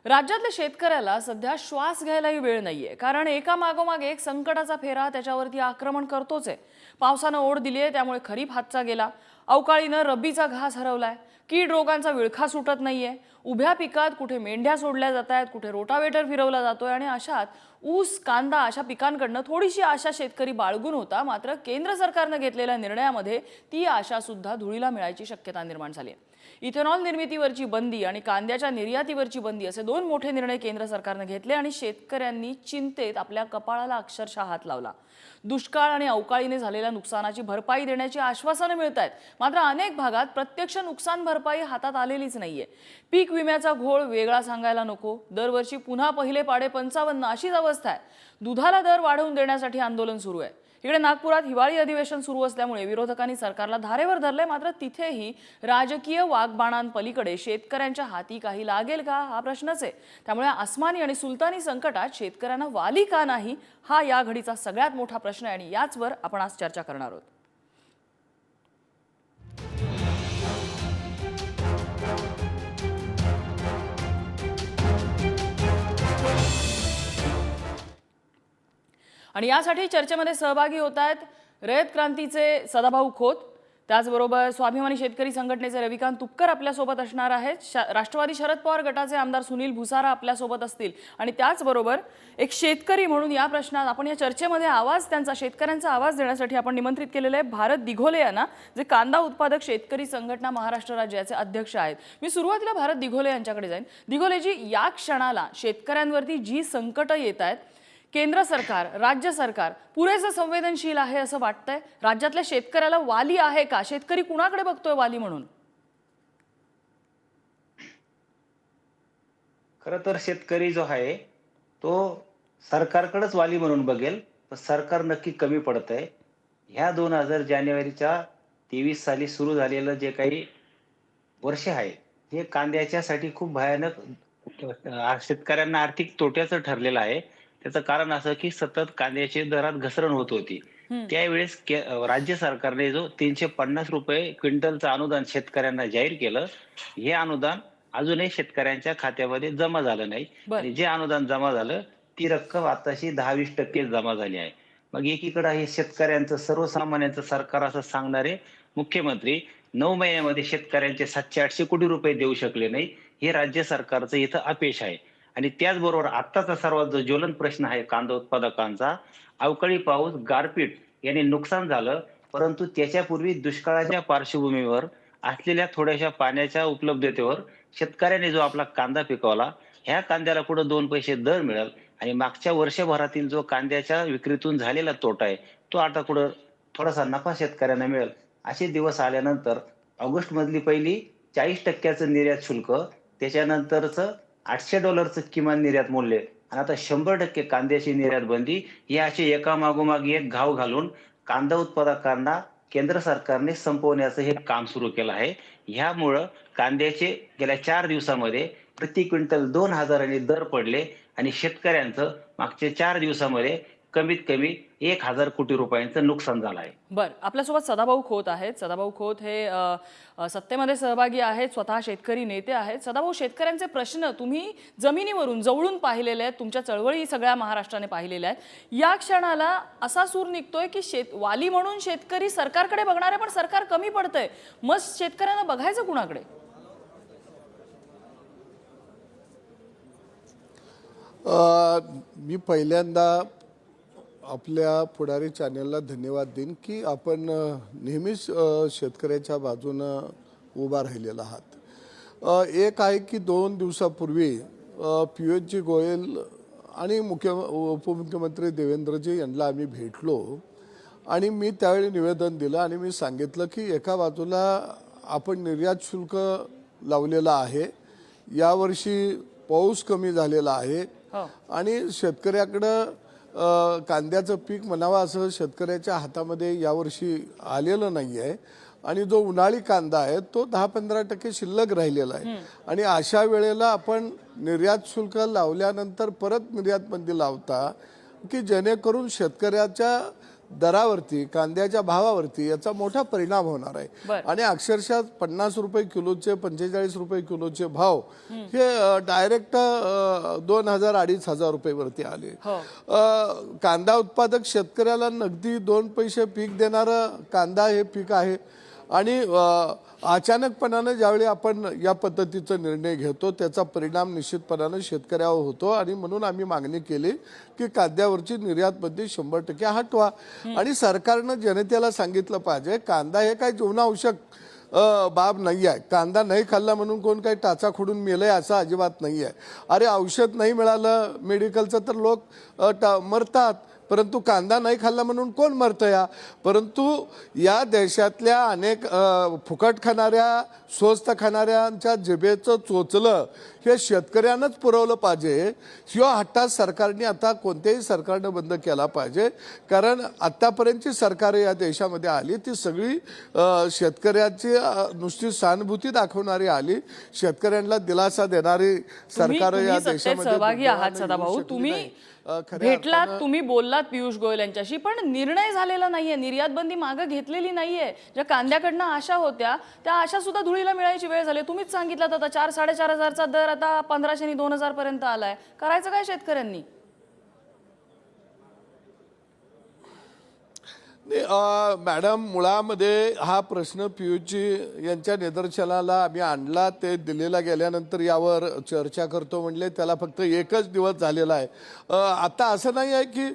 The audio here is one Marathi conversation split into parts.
राज्यातल्या शेतकऱ्याला सध्या श्वास घ्यायलाही वेळ नाहीये, कारण एका मागोमाग एक संकटाचा फेरा त्याच्यावरती आक्रमण करतोच आहे। पावसानं ओढ दिली आहे, त्यामुळे खरीप हातचा गेला, अवकाळीनं रब्बीचा घास हरवलाय, कीड रोगांचा विळखा सुटत नाहीये, उभ्या पिकात कुठे मेंढ्या सोडल्या जात आहेत, कुठे रोटावेटर फिरवला जातोय आणि अशात ऊस कांदा अशा पिकांकडनं थोडीशी आशा शेतकरी बाळगून होता। मात्र केंद्र सरकारनं घेतलेल्या निर्णयामध्ये ती आशा सुद्धा धुळीला मिळायची शक्यता निर्माण झाली आहे। इथेनॉल निर्मितीवरची बंदी आणि कांद्याच्या निर्यातीवरची बंदी असे दोन मोठे निर्णय केंद्र सरकारने घेतले आणि शेतकऱ्यांनी चिंतेत आपल्या कपाळाला अक्षरशः हात लावला। दुष्काळ आणि अवकाळीने झालेल्या नुकसानाची भरपाई देण्याची आश्वासनं मिळतात, मात्र अनेक भागात प्रत्यक्ष नुकसान भरपाई हातात आलेलीच नाहीये। पीक विम्याचा घोळ वेगळा सांगायला नको, दरवर्षी पुन्हा पहिले पाडे 55 अशीच अवस्था आहे। दुधाला दर वाढवून देण्यासाठी आंदोलन सुरू आहे। इकडे नागपुरात हिवाळी अधिवेशन सुरू असल्यामुळे विरोधकांनी सरकारला धारेवर धरले, मात्र तिथेही राजकीय वाघबाणांपलीकडे शेतकऱ्यांच्या हाती काही लागेल का हा प्रश्नच आहे। त्यामुळे आसमानी आणि सुलतानी संकटात शेतकऱ्यांना वाली का नाही हा या घडीचा सगळ्यात मोठा प्रश्न आहे आणि याचवर आपण आज चर्चा करणार आहोत। आणि यासाठी चर्चेमध्ये सहभागी होत आहेत रयत क्रांतीचे सदाभाऊ खोत, त्याचबरोबर स्वाभिमानी शेतकरी संघटनेचे रविकांत तुपकर आपल्यासोबत असणार आहेत, राष्ट्रवादी शरद पवार गटाचे आमदार सुनील भुसारा आपल्यासोबत असतील आणि त्याचबरोबर एक शेतकरी म्हणून या प्रश्नात आपण या चर्चेमध्ये त्यांचा शेतकऱ्यांचा आवाज देण्यासाठी आपण निमंत्रित केलेले आहे भारत दिघोले यांना, जे कांदा उत्पादक शेतकरी संघटना महाराष्ट्र राज्याचे अध्यक्ष आहेत। मी सुरुवातीला भारत दिघोले यांच्याकडे जाईन। दिघोलेजी, या क्षणाला शेतकऱ्यांवरती जी संकट येत आहेत, केंद्र सरकार राज्य सरकार पुरेसे संवेदनशील आहे असं वाटतंय? राज्यातल्या शेतकऱ्याला वाली आहे का? शेतकरी कुणाकडे बघतोय वाली म्हणून? खरं तर शेतकरी जो आहे तो सरकारकडेच वाली म्हणून बघेल, पण सरकार नक्की कमी पडतंय। ह्या 2000 जानेवारीच्या 23 साली सुरू झालेलं जे काही वर्ष आहे हे कांद्याच्यासाठी खूप भयानक शेतकऱ्यांना आर्थिक तोट्याचं ठरलेलं आहे। त्याचं कारण असं की सतत कांद्याची दरात घसरण होत होती। त्यावेळेस राज्य सरकारने जो 350 रुपये क्विंटलचं अनुदान शेतकऱ्यांना जाहीर केलं, हे अनुदान अजूनही शेतकऱ्यांच्या खात्यामध्ये जमा झालं नाही आणि जे अनुदान जमा झालं ती रक्कम आताशी 10-20% जमा झाली आहे। मग एकीकडे हे शेतकऱ्यांचं सर्वसामान्यांचं सरकार असं सांगणारे मुख्यमंत्री 9 महिन्यामध्ये शेतकऱ्यांचे 700-800 कोटी रुपये देऊ शकले नाही, हे राज्य सरकारचं इथं अपयश आहे। आणि त्याचबरोबर आत्ताचा सर्वात जो ज्वलंत प्रश्न आहे कांदा उत्पादकांचा, अवकाळी पाऊस, गारपीट याने नुकसान झालं, परंतु त्याच्यापूर्वी दुष्काळाच्या पार्श्वभूमीवर असलेल्या थोड्याशा पाण्याच्या उपलब्धतेवर शेतकऱ्याने जो आपला कांदा पिकवला, ह्या कांद्याला कुठं 2 पैसे दर मिळेल आणि मागच्या वर्षभरातील जो कांद्याच्या विक्रीतून झालेला तोटा आहे तो आता कुठं थोडासा नफा शेतकऱ्यांना मिळेल, असे दिवस आल्यानंतर ऑगस्ट मधली पहिली 40% निर्यात शुल्क, त्याच्यानंतरचं $800 किमान निर्यात मूल्य आणि आता 100% कांद्याची निर्यात बंदी, हे असे एकामागोमाग एक घाव घालून कांदा उत्पादकांना केंद्र सरकारने संपवण्याचं हे काम सुरू केलं आहे। ह्यामुळं कांद्याचे गेल्या 4 दिवसामध्ये प्रति क्विंटल 2000 दर पडले आणि शेतकऱ्यांचं मागच्या 4 दिवसामध्ये कमीत कमी 1000 कोटी रुपयांचं नुकसान झालं आहे। बर, आपल्यासोबत सदाभाऊ खोत आहेत। सदाभाऊ खोत हे सत्तेमध्ये सहभागी आहेत, स्वतः शेतकरी नेते आहेत। सदाभाऊ, शेतकऱ्यांचे प्रश्न तुम्ही जमिनीवरून जवळून पाहिलेले आहेत, तुमच्या चळवळी सगळ्या महाराष्ट्राने पाहिलेल्या आहेत। या क्षणाला असा सूर निघतोय की वाली म्हणून शेतकरी सरकारकडे बघणार आहे, पण सरकार कमी पडतंय। मग शेतकऱ्यांना बघायचं कुणाकडे? मी पहिल्यांदा आपल्या पुढारी चॅनलला धन्यवाद देईन की आपण नेहमीच शेतकऱ्याच्या बाजूनं उभा राहिलेला आहात। एक आहे की 2 दिवसापूर्वी पियुषजी गोयल आणि उपमुख्यमंत्री देवेंद्रजी यांना आम्ही भेटलो आणि मी त्यावेळी निवेदन दिलं आणि मी सांगितलं की एका बाजूला आपण निर्यात शुल्क लावलेलं आहे, यावर्षी पाऊस कमी झालेला आहे आणि शेतकऱ्याकडं कांद्याचं पीक म्हणावा असं शेतकऱ्याच्या हातामध्ये यावर्षी आलेलं नाही आहे आणि जो उन्हाळी कांदा आहे तो 10-15% शिल्लक राहिलेला आहे आणि अशा वेळेला आपण निर्यात शुल्क लावल्यानंतर परत निर्यात बंदी लावता की जेणेकरून शेतकऱ्याच्या दरावरती, कांद्याच्या भावावरती याचा मोठा परिणाम होणार आहे. बरं. आणि अक्षरशः 50 रुपये किलोचे, 45 रुपये किलोचे भाव हे डायरेक्ट 2000-2500 रुपये वरती आले. हो. कांदा उत्पादक शेतकऱ्याला नगदी 2 पैसे पीक देणारं कांदा हे पीक आहे. आणि अचानकपणानं ज्यावेळी आपण या पद्धतीचा निर्णय घेतो त्याचा परिणाम निश्चितपणानं शेतकऱ्यावर होतो. आणि म्हणून आम्ही मागणी केली की कांद्यावरची निर्यात बंदी 100% हटवा. आणि सरकारनं जनतेला सांगितलं पाहिजे कांदा हे काय जीवनावश्यक बाब नाही आहे. कांदा नाही खाल्ला म्हणून कोण काही टाचा खोडून मेलंय असं अजिबात नाही आहे. अरे औषध नाही मिळालं मेडिकलचं तर लोक मरतात, परंतु कांदा नाही खाल्ला म्हणून कोण मरतं या. परंतु या देशातल्या अनेक फुकट खाणाऱ्या, स्वस्त खाणाऱ्यांच्या जिभेचं चोचलं हे शेतकऱ्यांनाच पुरवलं पाहिजे. ह्यो हट्टा सरकारने आता कोणत्याही सरकारनं बंद केला पाहिजे. कारण आत्तापर्यंतची सरकारं या देशामध्ये आली ती सगळी शेतकऱ्याची नुसती सहानुभूती दाखवणारी आली. शेतकऱ्यांना दिलासा देणारी सरकारं या तुम्ही सत्तेत देशामध्ये सहभागी आहात दुर्दैवानं सदाभाऊ. येऊ शकली तुम्ही नाही. खऱ्या भेटलात, तुम्ही बोललात पियुष गोयल यांच्याशी, पण निर्णय झालेला नाहीये. निर्यात बंदी मागे घेतलेली नाहीये. ज्या कांद्याकडनं आशा होत्या त्या आशा सुद्धा धुळीला मिळायची वेळ झाली. तुम्हीच सांगितलं आता 4-4.5 हजारचा दर आता 1500 आणि 2000 पर्यंत आलाय. करायचं काय शेतकऱ्यांनी? मॅडम, मुळामध्ये हा प्रश्न पियुषजी यांच्या निदर्शनाला आम्ही आणला. ते दिल्लीला गेल्यानंतर यावर चर्चा करतो म्हणले. त्याला फक्त 1च दिवस झालेला आहे. आता असं नाही आहे की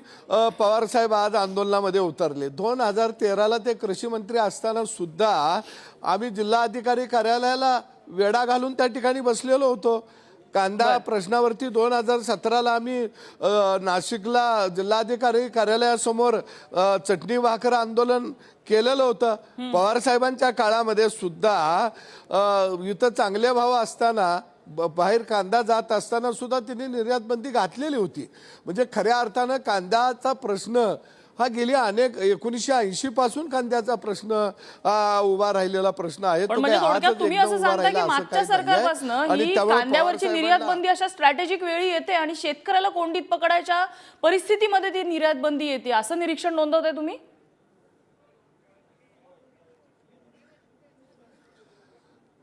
पवारसाहेब आज आंदोलनामध्ये उतरले. 2013ला ते कृषी मंत्री असताना सुद्धा आम्ही जिल्हाधिकारी कार्यालयाला वेढा घालून त्या ठिकाणी बसलेलो होतो. कांदा प्रश्नावरती 2017ला आम्ही नाशिकला जिल्हाधिकारी कार्यालयासमोर चटणी भाकर आंदोलन केलेलं होतं. पवार साहेबांच्या काळामध्ये सुद्धा इथं चांगले भाव असताना बाहेर कांदा जात असताना सुद्धा त्यांनी निर्यात बंदी घातलेली होती. म्हणजे खऱ्या अर्थानं कांद्याचा प्रश्न हा गेली 1980 पासून कांद्याचा प्रश्न उभा राहिलेला प्रश्न आहे. पण म्हणजे थोडक्यात तुम्ही असं सांगता की मागच्या सरकारपासून ही कांद्यावरची निर्यात बंदी अशा स्ट्रॅटेजिक वेळी येते आणि शेतकऱ्याला कोंडीत पकडायच्या परिस्थितीमध्ये ती निर्यात बंदी येते, असं निरीक्षण नोंदवताय तुम्ही?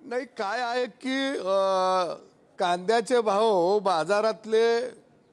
नाही, काय आहे की कांद्याचे भाव बाजारातले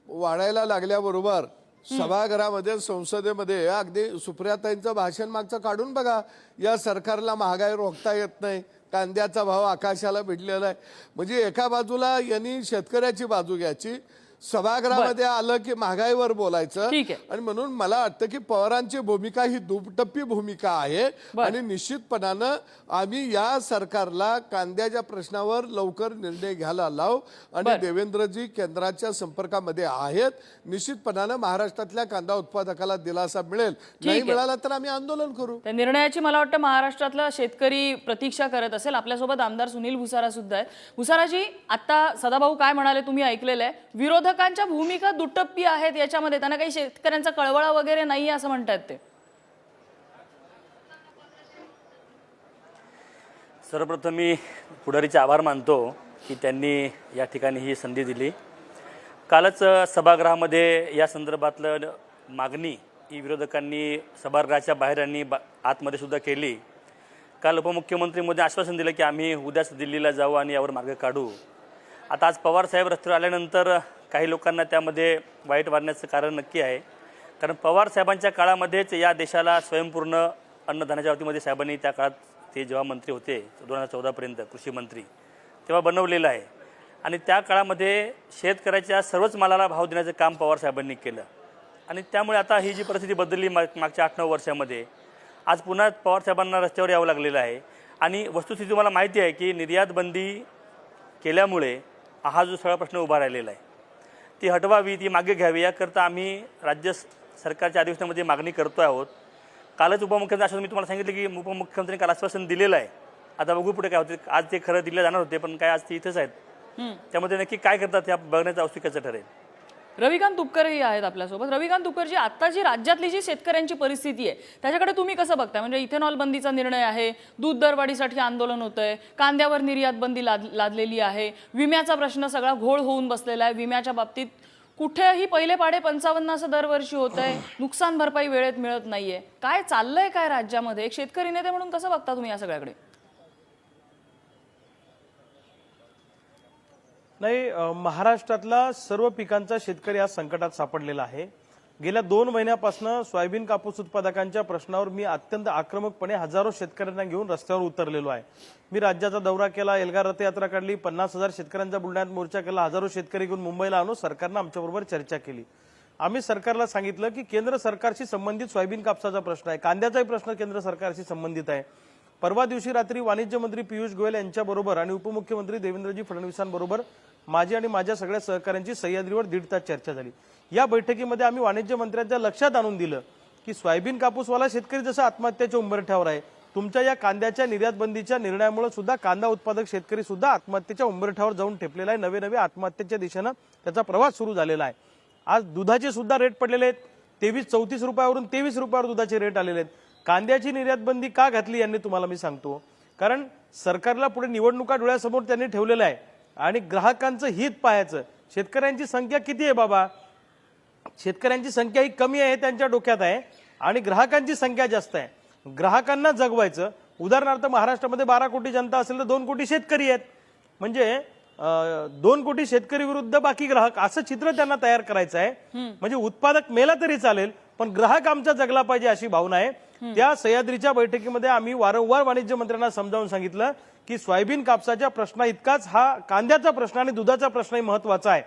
वाढायला लागल्याबरोबर सभागृहामध्ये, संसदेमध्ये अगदी सुप्रियाताईंचं भाषण मागचं काढून बघा. या सरकारला महागाई रोखता येत नाही, कांद्याचा भाव आकाशाला भिडलेला आहे. म्हणजे एका बाजूला यांनी शेतकऱ्याची बाजू घ्यायची, सभागृहामध्ये आलं की महागाईवर बोलायचं. आणि म्हणून मला वाटतं की पवारांची भूमिका ही दुटप्पी भूमिका आहे. आणि निश्चितपणानं आम्ही या सरकारला कांद्याच्या प्रश्नावर लवकर निर्णय घ्यायला लावू. आणि देवेंद्रजी केंद्राच्या संपर्कामध्ये आहेत. निश्चितपणानं महाराष्ट्रातल्या कांदा उत्पादकाला दिलासा मिळेल. नाही मिळाला तर आम्ही आंदोलन करू. त्या निर्णयाची मला वाटतं महाराष्ट्रातला शेतकरी प्रतीक्षा करत असेल. आपल्यासोबत आमदार सुनील भुसारा सुद्धा आहेत. भुसाराजी, आता सदाभाऊ काय म्हणाले तुम्ही ऐकलेलं आहे. विरोधकांच्या भूमिका दुटप्पी आहेत याच्यामध्ये, त्यांना काही शेतकऱ्यांचा कळवळा वगैरे नाही असं म्हणतात ते. सर्वप्रथम मी पुढारीचे आभार मानतो की त्यांनी या ठिकाणी ही संधी दिली. कालच सभागृहामध्ये या संदर्भातलं मागणी ही विरोधकांनी सभागृहाच्या बाहेर आणि आतमध्ये सुद्धा केली. काल उपमुख्यमंत्री मोदी आश्वासन दिलं की आम्ही उद्याच दिल्लीला जाऊ आणि यावर मार्ग काढू. आता आज पवारसाहेब रस्त्यावर आल्यानंतर काही लोकांना त्यामध्ये वाईट वाटण्याचं कारण नक्की आहे. कारण पवारसाहेबांच्या काळामध्येच या देशाला स्वयंपूर्ण अन्नधान्याच्या बाबतीमध्ये साहेबांनी त्या काळात, ते जेव्हा मंत्री होते 2014पर्यंत कृषी मंत्री, तेव्हा बनवलेलं आहे. आणि त्या काळामध्ये शेतकऱ्याच्या सर्वच मालाला भाव देण्याचं काम पवारसाहेबांनी केलं. आणि त्यामुळे आता ही जी परिस्थिती बदलली मागच्या 8-9 वर्षामध्ये, आज पुन्हा पवारसाहेबांना रस्त्यावर यावं लागलेलं आहे. आणि वस्तुस्थिती मला माहिती आहे की निर्यात बंदी केल्यामुळे हा जो सगळा प्रश्न उभा राहिलेला आहे ती हटवावी, ती मागे घ्यावी, याकरता आम्ही राज्य सरकारच्या अधिवेशनामध्ये मागणी करतो आहोत. कालच उपमुख्यमंत्री आश्वासन मी तुम्हाला सांगितलं की उपमुख्यमंत्र्यांनी काल आश्वासन दिलेलं आहे. आता बघू पुढे काय होते. आज ते खरं दिले जाणार होते पण काय आज ते इथंच आहेत. त्यामध्ये नक्की काय करतात हे बघण्याचं औत्सुक्याचं ठरेल. रविकांत तुपकरही आहेत आपल्यासोबत. रविकांत तुपकरजी, आता जी राज्यातली जी शेतकऱ्यांची परिस्थिती आहे त्याच्याकडे तुम्ही कसं बघताय? म्हणजे इथेनॉल बंदीचा निर्णय आहे, दूध दरवाढीसाठी आंदोलन होतंय, कांद्यावर निर्यात बंदी लादलेली आहे, विम्याचा प्रश्न सगळा घोळ होऊन बसलेला आहे. विम्याच्या बाबतीत कुठेही पहिले पाडे 55 असं दरवर्षी होत आहे, नुकसान भरपाई वेळेत मिळत नाहीये. काय चाललंय काय राज्यामध्ये? एक शेतकरी नेते म्हणून कसं बघता तुम्ही या सगळ्याकडे? नाही, महाराष्ट्रातला सर्व पिकांचा शेतकरी आज संकटात सापडलेला आहे. गेल्या 2 महिन्यापासून सोयाबीन कापूस उत्पादकांच्या प्रश्नावर मी अत्यंत आक्रमकपणे हजारो शेतकऱ्यांना घेऊन रस्त्यावर उतरलेलो आहे. मी राज्याचा दौरा केला, एल्गार रथयात्रा काढली, 50,000 शेतकऱ्यांचा बुलढाण्यात मोर्चा केला, हजारो शेतकरी घेऊन मुंबईला आलो, सरकारनं आमच्याबरोबर चर्चा केली. आम्ही सरकारला सांगितलं की केंद्र सरकारशी संबंधित सोयाबीन कापसाचा प्रश्न आहे, कांद्याचाही प्रश्न केंद्र सरकारशी संबंधित आहे. परवा दिवशी रात्री वाणिज्य मंत्री पियुष गोयल यांच्याबरोबर आणि उपमुख्यमंत्री देवेंद्रजी फडणवीसांबरोबर माझी आणि माझ्या सगळ्या सहकाऱ्यांची सह्याद्रीवर 1.5 तास चर्चा झाली. या बैठकीमध्ये आम्ही वाणिज्य मंत्र्यांच्या लक्षात आणून दिलं की सोयाबीन कापूसवाला शेतकरी जसं आत्महत्याच्या उंबरठ्यावर आहे, तुमच्या या कांद्याच्या निर्यात बंदीच्या निर्णयामुळे सुद्धा कांदा उत्पादक शेतकरी सुद्धा आत्महत्येच्या उंबरठ्यावर जाऊन ठेपलेला आहे. नवे नवे आत्महत्येच्या दिशेनं त्याचा प्रवास सुरू झालेला आहे. आज दुधाचे सुद्धा रेट पडलेले आहेत. 34 रुपयावरून 23 रुपयावर दुधाचे रेट आलेले आहेत. कांद्याची निर्यात बंदी का घातली यांनी तुम्हाला मी सांगतो, कारण सरकारला पुढे निवडणुका डोळ्यासमोर त्यांनी ठेवलेलं आहे आणि ग्राहकांचं हित पाहायचं. शेतकऱ्यांची संख्या किती आहे बाबा? शेतकऱ्यांची संख्या ही कमी आहे त्यांच्या डोक्यात आहे आणि ग्राहकांची संख्या जास्त आहे. ग्राहकांना जगवायचं. उदाहरणार्थ महाराष्ट्रामध्ये 12 कोटी जनता असेल तर 2 कोटी शेतकरी आहेत, म्हणजे 2 कोटी शेतकरी विरुद्ध बाकी ग्राहक असं चित्र त्यांना तयार करायचं आहे. म्हणजे उत्पादक मेला तरी चालेल पण ग्राहक आमचा जगला पाहिजे अशी भावना आहे. त्या सह्याद्रीच्या बैठकीमध्ये आम्ही वारंवार वाणिज्य मंत्र्यांना समजावून सांगितलं की सोयाबीन कापसाच्या प्रश्ना इतकाच हा कांद्याचा प्रश्न आणि दुधाचा प्रश्नही महत्वाचा आहे.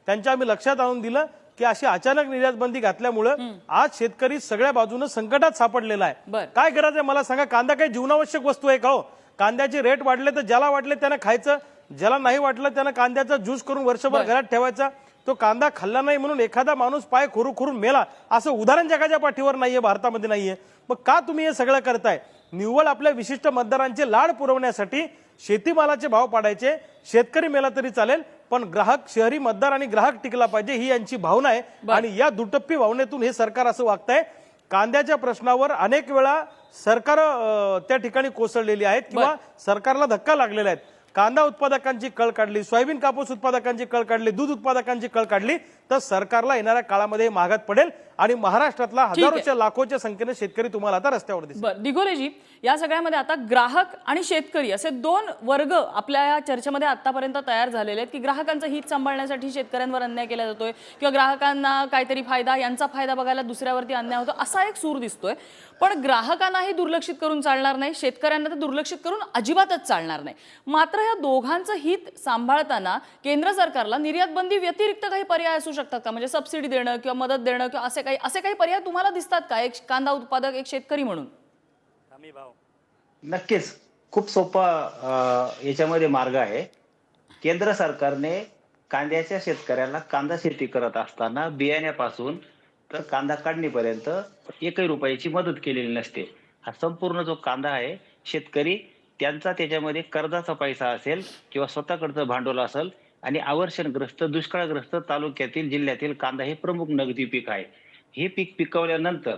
त्यांच्या आम्ही लक्षात आणून दिलं की अशी अचानक निर्यात बंदी घातल्यामुळं आज शेतकरी सगळ्या बाजूनं संकटात सापडलेला आहे. काय गरज आहे मला सांगा? कांदा काही जीवनावश्यक वस्तू आहे का हो? कांद्याचे रेट वाढले तर ज्याला वाटले त्यानं खायचं, ज्याला नाही वाटलं त्यानं कांद्याचा ज्यूस करून वर्षभर घरात ठेवायचा. तो कांदा खाल्ला नाही म्हणून एखादा माणूस पाय खोरून मेला असं उदाहरण जगाच्या पाठीवर नाहीये, भारतामध्ये नाहीये. मग का तुम्ही हे सगळं करताय? निव्वळ आपल्या विशिष्ट मतदारांचे लाड पुरवण्यासाठी शेतीमालाचे भाव पाडायचे. शेतकरी मेला तरी चालेल पण ग्राहक, शहरी मतदार आणि ग्राहक टिकला पाहिजे ही यांची भावना आहे. आणि या दुटप्पी भावनेतून हे सरकार असं वागतंय. कांद्याच्या प्रश्नावर अनेक वेळा सरकार त्या ठिकाणी कोसळलेली आहेत किंवा सरकारला धक्का लागलेला आहे. कांदा उत्पादकांची कळ काढली, सोयाबीन कापूस उत्पादकांची कळ काढली, दूध उत्पादकांची कळ काढली तर सरकारला येणाऱ्या काळामध्ये महागात पडेल आणि महाराष्ट्रातला हजारोच्या लाखोच्या संख्येने शेतकरी तुम्हाला आता रस्त्यावर दिसतील. बरं, दिगोलेजी, या सगळ्यामध्ये आता ग्राहक आणि शेतकरी असे 2 वर्ग आपल्या या चर्चेमध्ये आतापर्यंत तयार झालेले आहेत की ग्राहकांचं हित सांभाळण्यासाठी शेतकऱ्यांवर अन्याय केला जातोय किंवा ग्राहकांना काहीतरी फायदा, यांचा फायदा बघायला दुसऱ्यावरती अन्याय होतो असा एक सूर दिसतोय. पण ग्राहकांनाही दुर्लक्षित करून चालणार नाही, शेतकऱ्यांना तर दुर्लक्षित करून अजिबातच चालणार नाही. मात्र या दोघांचं हित सांभाळताना केंद्र सरकारला निर्यात बंदी व्यतिरिक्त काही पर्याय असू शकतात का? म्हणजे सबसिडी देणं किंवा मदत देणं किंवा असे काही पर्याय तुम्हाला दिसतात का एक कांदा उत्पादक, एक शेतकरी म्हणून? नक्कीच खूप सोपा याच्यामध्ये मार्ग आहे. केंद्र सरकारने कांद्याच्या शेतकऱ्याला कांदा शेती करत असताना बियाण्यापासून तर कांदा काढणीपर्यंत 1 रुपयाची मदत केलेली नसते. हा संपूर्ण जो कांदा आहे शेतकरी त्यांचा त्याच्यामध्ये कर्जाचा पैसा असेल किंवा स्वतःकडचं भांडवल असेल आणि अवर्षणग्रस्त, दुष्काळग्रस्त तालुक्यातील, जिल्ह्यातील कांदा हे प्रमुख नगदी पीक आहे. हे पीक पिकवल्यानंतर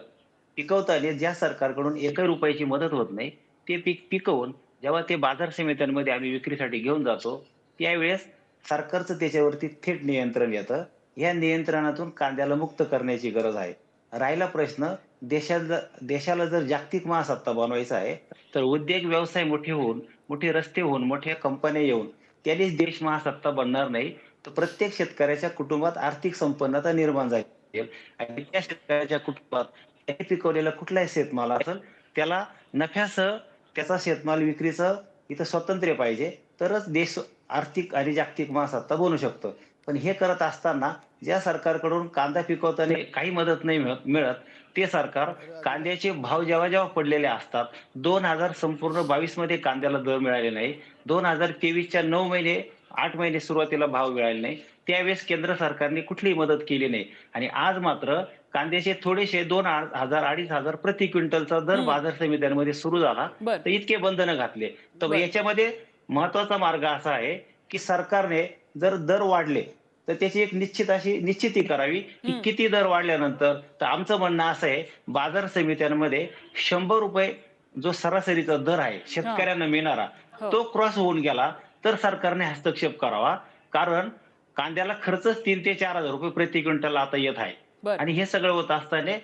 पिकवताना ज्या सरकारकडून 1 रुपयाची मदत होत नाही ते पीक पिकवून जेव्हा ते बाजार समित्यांमध्ये आम्ही विक्रीसाठी घेऊन जातो त्यावेळेस सरकारचं त्याच्यावरती थेट नियंत्रण येतं. या नियंत्रणातून कांद्याला मुक्त करण्याची गरज आहे. राहिला प्रश्न, देशाला जर जागतिक महासत्ता बनवायचा आहे तर उद्योग व्यवसाय मोठे होऊन, मोठे रस्ते होऊन, मोठ्या कंपन्या येऊन त्यानेच देश महासत्ता बनणार नाही. तर प्रत्येक शेतकऱ्याच्या कुटुंबात आर्थिक संपन्नता निर्माण झाली आणि त्या शेतकऱ्याच्या कुटुंबात त्याने पिकवलेला कुठलाही शेतमाल असेल त्याला नफ्यासह त्याचा शेतमाल विक्रीचं इथं स्वातंत्र्य पाहिजे, तरच देश आर्थिक आणि जागतिक महासत्ता बनू शकतो. पण हे करत असताना ज्या सरकारकडून कांदा पिकवताना काही मदत नाही मिळत ते सरकार कांद्याचे भाव जेव्हा पडलेले असतात, 2000 संपूर्ण 22 मध्ये कांद्याला दर मिळाले नाही, 2023च्या 9 महिने 8 महिने सुरुवातीला भाव मिळाले नाही, त्यावेळेस केंद्र सरकारने कुठलीही मदत केली नाही. आणि आज मात्र कांद्याचे थोडेसे 2000-2500 प्रति क्विंटलचा दर बाजार समित्यांमध्ये सुरू झाला तर इतके बंधनं घातले. तर याच्यामध्ये महत्वाचा मार्ग असा आहे की सरकारने जर दर वाढले तर त्याची एक निश्चिती करावी की किती दर वाढल्यानंतर. तर आमचं म्हणणं असं आहे बाजार समित्यांमध्ये 100 रुपये जो सरासरीचा दर आहे शेतकऱ्यांना मिळणारा तो क्रॉस होऊन गेला तर सरकारने हस्तक्षेप करावा. कारण कांद्याला खर्चच 3 ते 4 हजार रुपये प्रति क्विंटल आता येत आहे. बरं. आणि हे सगळं होत असताना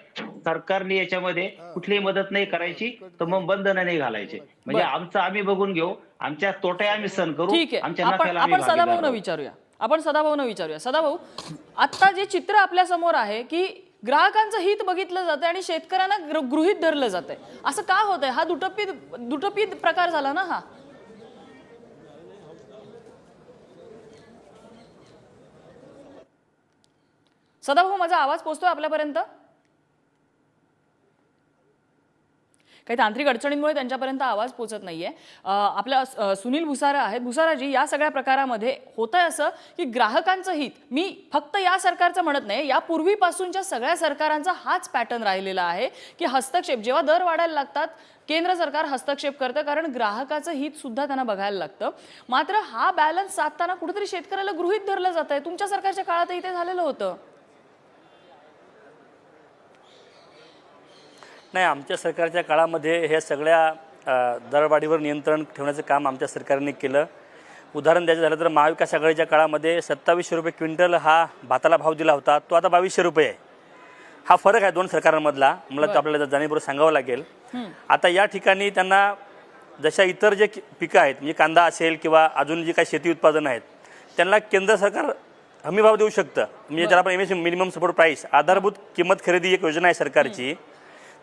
सरकारने याच्यामध्ये कुठलीही मदत नाही करायची, तर मग बंधनं नाही घालायचे. म्हणजे बरं. आमचं आम्ही बघून घेऊ, आमच्या तोटे आम्ही सहन करू, ठीक आहे. आमच्या आपण नफ्याला आम्ही आपण भागीदार सदाभाऊंना राहू. विचारूया. सदाभाऊ, आता जे चित्र आपल्या समोर आहे की ग्राहकांचं हित बघितलं जातं आणि शेतकऱ्यांना गृहीत धरलं जातंय, असं का होतंय? हा दुटप्पी प्रकार झाला ना हा. सदाभाऊ, माझा आवाज पोहोचतोय आपल्यापर्यंत? काही तांत्रिक अडचणींमुळे त्यांच्यापर्यंत आवाज पोहोचत नाहीये. आपल्या सुनील भुसारा आहेत. भुसाराजी, या सगळ्या प्रकारामध्ये होतंय असं की ग्राहकांचं हित, मी फक्त या सरकारचं म्हणत नाही, या पूर्वीपासूनच्या सगळ्या सरकारांचा हाच पॅटर्न राहिलेला आहे की हस्तक्षेप जेव्हा दर वाढायला लागतात केंद्र सरकार हस्तक्षेप करतं, कारण ग्राहकाचं हित सुद्धा त्यांना बघायला लागतं. मात्र हा बॅलन्स साधताना कुठेतरी शेतकऱ्याला गृहीत धरलं जात आहे. तुमच्या सरकारच्या काळातही ते झालेलं होतं. नाही, आमच्या सरकारच्या काळामध्ये हे सगळ्या दरवाढीवर नियंत्रण ठेवण्याचं काम आमच्या सरकारने केलं. उदाहरण द्यायचं झालं तर महाविकास आघाडीच्या काळामध्ये 2700 रुपये क्विंटल हा भाताला भाव दिला होता, तो आता 2200 रुपये आहे. हा फरक आहे दोन सरकारांमधला, मला तो आपल्याला जाणीवपूर्वक सांगावं लागेल. आता या ठिकाणी त्यांना जशा इतर जे पिकं आहेत, म्हणजे कांदा असेल किंवा अजून जे काही शेती उत्पादनं आहेत, त्यांना केंद्र सरकार हमी भाव देऊ शकतं. म्हणजे ज्याला आपण एमएसपी मिनिमम सपोर्ट प्राईस, आधारभूत किंमत खरेदी एक योजना आहे सरकारची.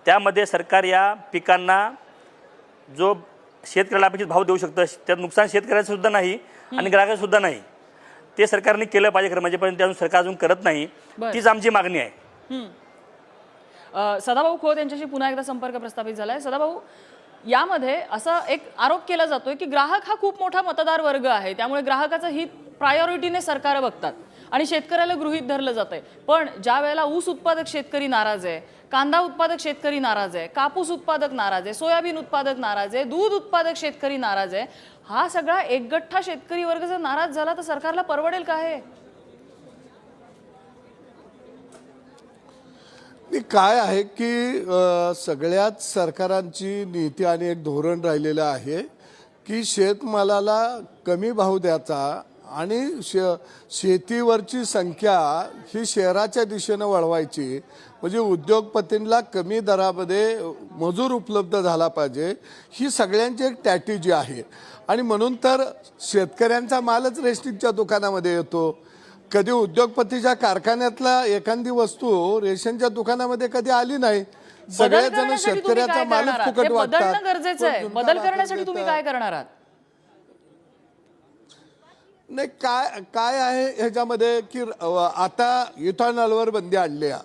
त्यामध्ये सरकार या पिकांना जो शेतकऱ्याला अपेक्षित भाव देऊ शकतं, त्यात नुकसान शेतकऱ्याचं सुद्धा नाही आणि ग्राहकाचं सुद्धा नाही, ते सरकारने केलं पाहिजे. खरं म्हणजे पण ते अजून सरकार अजून करत नाही. तीच आमची मागणी आहे. सदाभाऊ खोत यांच्याशी पुन्हा एकदा संपर्क प्रस्थापित झालाय. सदाभाऊ, यामध्ये असा एक आरोप केला जातोय की ग्राहक हा खूप मोठा मतदार वर्ग आहे, त्यामुळे ग्राहकाचं हित प्रायोरिटीने सरकार बघतात आणि शेतकऱ्याला गृहीत धरलं जातंय. पण ज्या वेळेला ऊस उत्पादक शेतकरी नाराज आहे, कांदा उत्पादक शेतकरी नाराज आहे, कापूस उत्पादक नाराज आहे, सोयाबीन उत्पादक नाराज आहे, दूध उत्पादक शेतकरी नाराज आहे, हा सगळा एकगठ्ठा शेतकरी वर्ग जर नाराज झाला तर सरकारला परवडेल का हे? काय आहे की सगळ्याच सरकारांची नीती आणि एक धोरण राहिलेलं आहे की शेतमालाला कमी भाव द्यायचा आणि शेतीवरची संख्या ही शहराच्या दिशेनं वळवायची, म्हणजे उद्योगपतींना कमी दरामध्ये मजूर उपलब्ध झाला पाहिजे, ही सगळ्यांची एक स्ट्रॅटेजी आहे. आणि म्हणून तर शेतकऱ्यांचा मालच रेशनिंगच्या दुकानामध्ये येतो. कधी उद्योगपतीच्या कारखान्यातला एखादी वस्तू रेशनच्या दुकानामध्ये कधी आली नाही. सगळेजण शेतकऱ्याचा मालच फुकट वाटतात. बदलणं गरजेचं आहे. बदल करण्यासाठी तुम्ही काय करणार आहात? नाही, काय आहे ह्याच्यामध्ये की आता इथॉनॉलवर बंदी आणली आहे,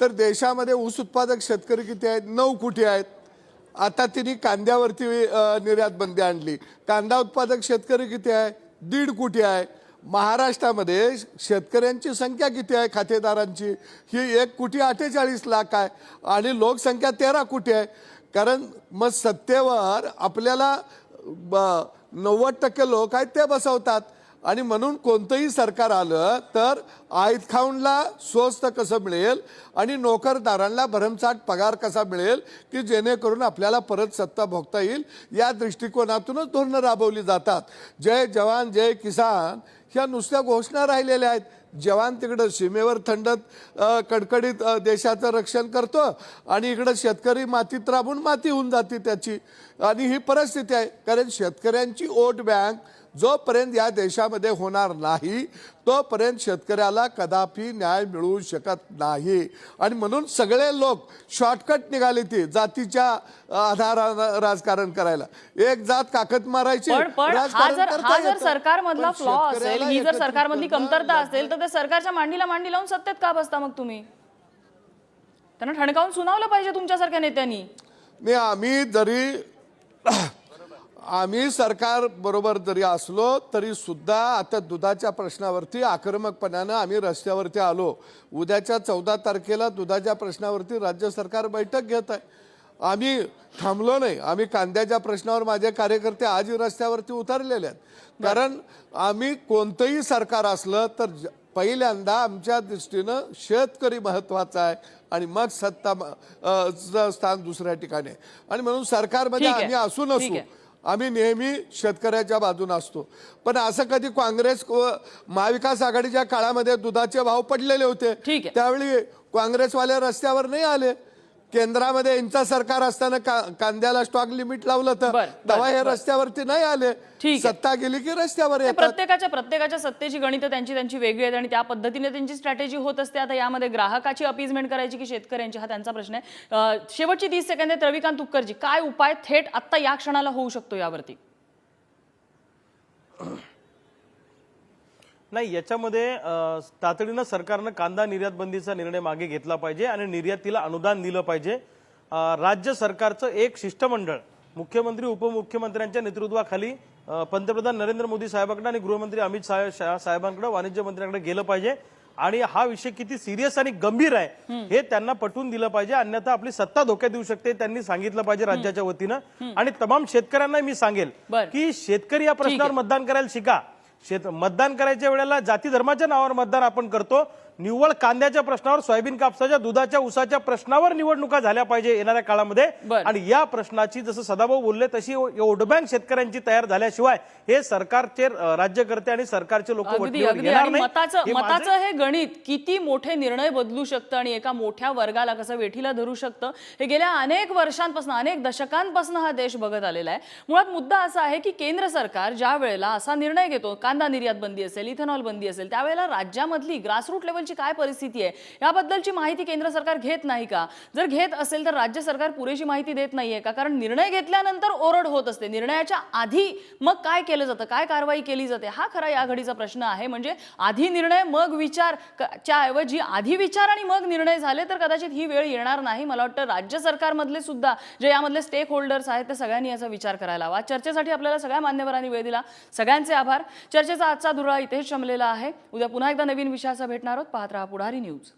तर देशामध्ये ऊस उत्पादक शेतकरी किती आहेत? 9 कोटी आहेत. आता तिने कांद्यावरती निर्यात बंदी आणली. कांदा उत्पादक शेतकरी किती आहे? 1.5 कोटी आहे. महाराष्ट्रामध्ये शेतकऱ्यांची संख्या किती आहे खातेदारांची? ही 1,48,00,000 आहे आणि लोकसंख्या 13 कोटी आहे. कारण मग सत्तेवर आपल्याला 90% लोक आहेत ते बसवतात. आणि म्हणून कोणतंही सरकार आलं तर आयत खाऊनला स्वस्त कसं मिळेल आणि नोकरदारांना भरमसाठ पगार कसा मिळेल की जेणेकरून आपल्याला परत सत्ता भोगता येईल, या दृष्टिकोनातूनच धोरणं राबवली जातात. जय जवान जय किसान ह्या नुसत्या घोषणा राहिलेल्या आहेत. जवान तिकडं सीमेवर थंडत कडकडीत देशाचं रक्षण करतो आणि इकडं शेतकरी मातीत राबून माती होऊन जाते त्याची. आणि ही परिस्थिती आहे. कारण शेतकऱ्यांची वोट बँक जोपर्यंत या देशामध्ये होणार नाही तोपर्यंत शेतकऱ्याला कदापि न्याय मिळू शकत नाही. आणि म्हणून सगळे लोक शॉर्टकट निघाले ते जातीच्या आधारानं राजकारण करायला. एक जात काकत मारायची. पण हा जर सरकारमधला फ्लॉ असेल, ही जर सरकारमधली कमतरता असेल, तर त्या सरकारच्या मांडीला मांडी लावून सत्तेत का बसता मग तुम्ही? त्यांना ठणकावून सुनावलं पाहिजे तुमच्यासारख्या नेत्यांनी. नाही, आम्ही सरकार बरोबर जरी असलो तरी सुद्धा आता दुधाच्या प्रश्नावरती आक्रमकपणानं आम्ही रस्त्यावरती आलो. उद्याच्या 14 तारखेला दुधाच्या प्रश्नावरती राज्य सरकार बैठक घेत आहे. आम्ही थांबलो नाही. आम्ही कांद्याच्या प्रश्नावर माझे कार्यकर्ते आजही रस्त्यावरती उतरलेले आहेत. कारण आम्ही कोणतंही सरकार असलं तर पहिल्यांदा आमच्या दृष्टीनं शेतकरी महत्वाचा आहे आणि मग सत्ता स्थान दुसऱ्या ठिकाणी. आणि म्हणून सरकारमध्ये आम्ही असू नसू आम्ही नेहमी शेतकऱ्याच्या बाजूने असतो. पण असं कधी काँग्रेस महाविकास आघाडीच्या काळामध्ये दुधाचे भाव पडलेले होते, ठीक आहे. त्यावेळी काँग्रेसवाले रस्त्यावर नाही आले. केंद्रामध्ये यांचं सरकार असताना कांद्याला स्टॉक लिमिट लावलं तर बर, तेव्हा हे रस्त्यावरती नाही आले. ठीक आहे. सत्ता गेली की रस्त्यावर ते येतात. प्रत्येकाच्या सत्तेची गणितं त्यांची वेगळी आहेत आणि त्या पद्धतीने त्यांची स्ट्रॅटेजी होत असते. आता यामध्ये ग्राहकाची अपीजमेंट करायची की शेतकऱ्यांची, हा त्यांचा प्रश्न आहे. शेवटची 30 सेकंद आहेत. रविकांत तुपकरजी, काय उपाय थेट आत्ता या क्षणाला होऊ शकतो यावरती? नाही, याच्यामध्ये तातडीनं सरकारनं कांदा निर्यात बंदीचा निर्णय मागे घेतला पाहिजे आणि निर्यातीला अनुदान दिलं पाहिजे. राज्य सरकारचं एक शिष्टमंडळ मुख्यमंत्री उपमुख्यमंत्र्यांच्या नेतृत्वाखाली पंतप्रधान नरेंद्र मोदी साहेबांकडे आणि गृहमंत्री अमित शहा साहेबांकडे, वाणिज्य मंत्र्यांकडे गेलं पाहिजे आणि हा विषय किती सिरियस आणि गंभीर आहे हे त्यांना पटवून दिलं पाहिजे. अन्यथा आपली सत्ता धोक्यात येऊ शकते, त्यांनी सांगितलं पाहिजे राज्याच्या वतीनं. आणि तमाम शेतकऱ्यांना मी सांगेल की शेतकरी या प्रश्नावर मतदान करायला शिका. मतदान करायच्या वेळेला जाती धर्माच्या नावावर मतदान आपण करतो. निव्वळ कांद्याच्या प्रश्नावर, सोयाबीन कापसाच्या, दुधाच्या, ऊसाच्या प्रश्नावर निवडणुका झाल्या पाहिजे येणाऱ्या काळामध्ये. आणि या प्रश्नाची जसं सदाभाऊ बोलले तशी वोटबँक शेतकऱ्यांची तयार झाल्याशिवाय हे सरकारचे राज्यकर्ते आणि सरकारचे लोक मताचं हे गणित किती मोठे निर्णय बदलू शकतं आणि एका मोठ्या वर्गाला कसं वेठीला धरू शकतं हे गेल्या अनेक वर्षांपासून, अनेक दशकांपासून हा देश बघत आलेला आहे. मुळात मुद्दा असा आहे की केंद्र सरकार ज्या वेळेला असा निर्णय घेतो, कांदा निर्यात बंदी असेल, इथेनॉल बंदी असेल, त्यावेळेला राज्यामधली ग्रासरूट लेवल काय परिस्थिती आहे याबद्दलची माहिती केंद्र सरकार घेत नाही का? जर घेत असेल तर राज्य सरकार पुरेशी माहिती देत नाहीये का? कारण निर्णय घेतल्यानंतर ओरड होत असते, निर्णयाच्या आधी मग काय केलं जातं, काय कारवाई केली जाते, हा खरा या घडीचा प्रश्न आहे. म्हणजे आधी निर्णय मग विचार च्या ऐवजी आधी विचार आणि मग निर्णय झाले तर कदाचित ही वेळ येणार नाही. मला वाटतं राज्य सरकारमधले सुद्धा जे यामधले स्टेक होल्डर्स आहेत ते सगळ्यांनी याचा विचार करायला हवा. चर्चेसाठी आपल्याला सगळ्या मान्यवरांनी वेळ दिला, सगळ्यांचे आभार. चर्चेचा आजचा धुरा इथेच शमलेला आहे. उद्या पुन्हा एकदा नवीन विषयासह भेटणार आहोत. पाहत रहा पुढारी न्यूज.